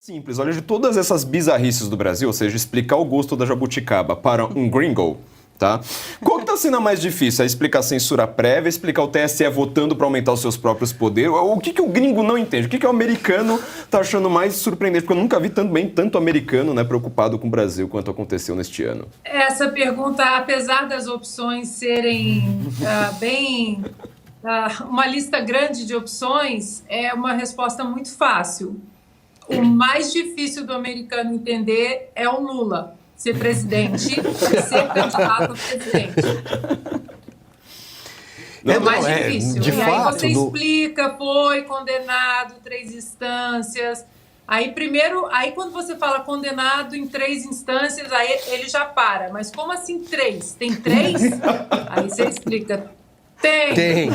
Simples, olha, de todas essas bizarrices do Brasil, ou seja, explicar o gosto da jabuticaba para um gringo, tá? Qual que tá sendo a mais difícil? É explicar a censura prévia, explicar o TSE votando para aumentar os seus próprios poderes? O que o gringo não entende? O que o americano tá achando mais surpreendente? Porque eu nunca vi tanto americano, né, preocupado com o Brasil quanto aconteceu neste ano. Essa pergunta, apesar das opções serem uma lista grande de opções, é uma resposta muito fácil. O mais difícil do americano entender é o Lula ser presidente e ser candidato a presidente. É o mais difícil. De e fato, aí você explica, foi condenado 3 instâncias. Aí quando você fala condenado em 3 instâncias, aí ele já para. Mas como assim 3? Tem 3? Aí você explica. Tem 3.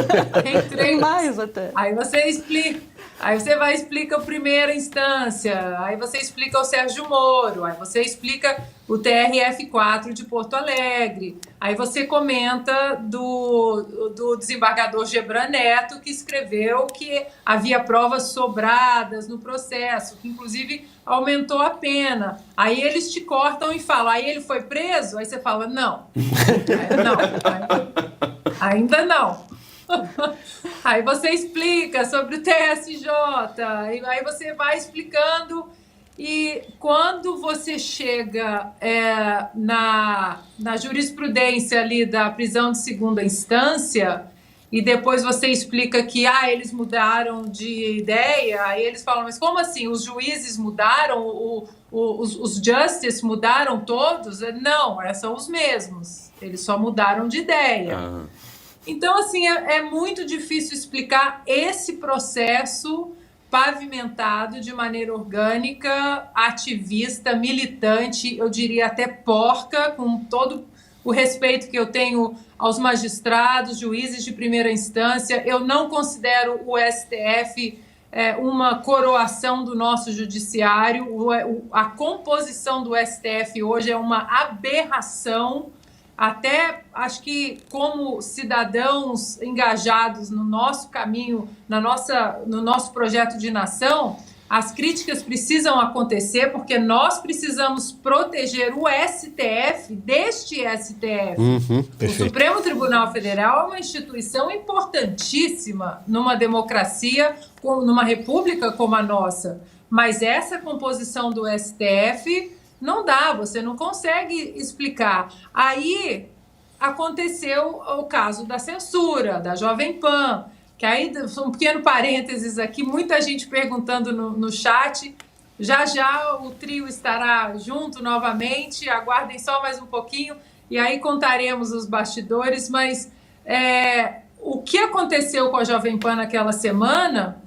Tem mais até. Aí você explica. Aí você vai explica a primeira instância, aí você explica o Sérgio Moro, aí você explica o TRF4 de Porto Alegre, aí você comenta do desembargador Gebran Neto, que escreveu que havia provas sobradas no processo, que inclusive aumentou a pena. Aí eles te cortam e falam, aí ele foi preso? Aí você fala, não. Ainda não. Aí você explica sobre o TSJ, aí você vai explicando, e quando você chega na jurisprudência ali da prisão de segunda instância, e depois você explica que eles mudaram de ideia, aí eles falam, mas como assim? Os juízes mudaram? Os justices mudaram todos? Não, são os mesmos, eles só mudaram de ideia. Então, assim, é muito difícil explicar esse processo pavimentado de maneira orgânica, ativista, militante, eu diria até porca, com todo o respeito que eu tenho aos magistrados, juízes de primeira instância. Eu não considero o STF uma coroação do nosso judiciário. A composição do STF hoje é uma aberração. Até acho que como cidadãos engajados no nosso caminho, no nosso projeto de nação, as críticas precisam acontecer porque nós precisamos proteger o STF deste STF. O Supremo Tribunal Federal é uma instituição importantíssima numa democracia, numa república como a nossa. Mas essa composição do STF não dá, você não consegue explicar. Aí aconteceu o caso da censura, da Jovem Pan, que aí, um pequeno parênteses aqui, muita gente perguntando no chat, já o trio estará junto novamente, aguardem só mais um pouquinho, e aí contaremos os bastidores, mas o que aconteceu com a Jovem Pan naquela semana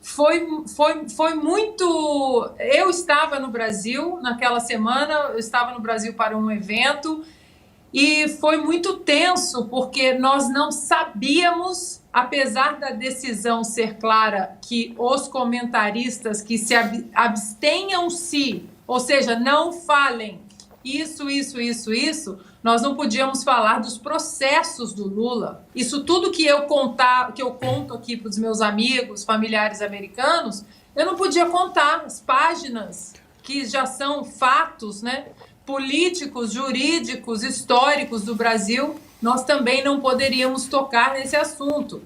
foi muito... Eu estava no Brasil naquela semana, eu estava no Brasil para um evento e foi muito tenso porque nós não sabíamos, apesar da decisão ser clara, que os comentaristas que se abstenham-se, ou seja, não falem isso, nós não podíamos falar dos processos do Lula. Isso tudo que eu conto aqui para os meus amigos, familiares americanos, eu não podia contar as páginas que já são fatos, né, políticos, jurídicos, históricos do Brasil, nós também não poderíamos tocar nesse assunto.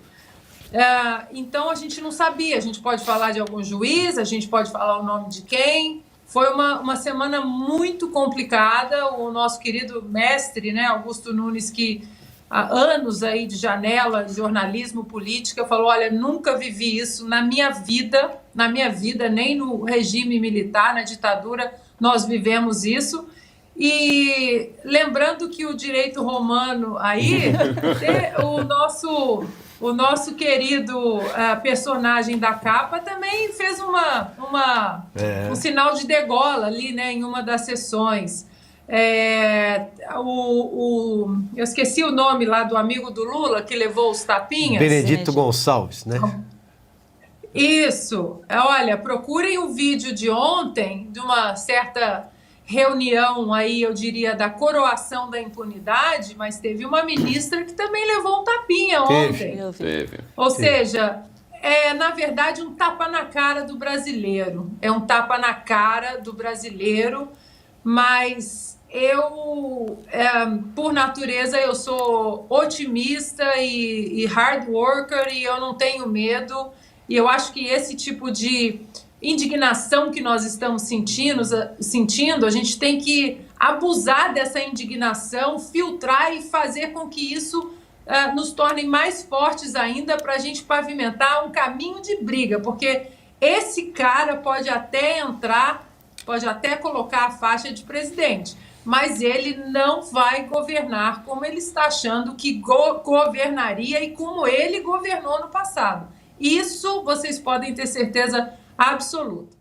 Então a gente não sabia, a gente pode falar de algum juiz, a gente pode falar o nome de quem. Foi uma semana muito complicada. O nosso querido mestre, né, Augusto Nunes, que há anos aí de janela, de jornalismo, política, falou, olha, nunca vivi isso na minha vida, nem no regime militar, na ditadura, nós vivemos isso. E lembrando que o direito romano aí, o nosso querido personagem da capa também fez um sinal de degola ali, né, em uma das sessões. Eu esqueci o nome lá do amigo do Lula que levou os tapinhas. Benedito Gonçalves, né? Isso. Olha, procurem o vídeo de ontem, de uma certa reunião aí, eu diria, da coroação da impunidade, mas teve uma ministra que também levou um tapinha ontem. Teve. Ou seja, é, na verdade, um tapa na cara do brasileiro. É um tapa na cara do brasileiro, mas eu, por natureza, eu sou otimista e hard worker e eu não tenho medo. E eu acho que esse tipo de indignação que nós estamos sentindo, a gente tem que abusar dessa indignação, filtrar e fazer com que isso nos torne mais fortes ainda para a gente pavimentar um caminho de briga, porque esse cara pode até entrar, pode até colocar a faixa de presidente, mas ele não vai governar como ele está achando que governaria e como ele governou no passado. Isso vocês podem ter certeza absoluta.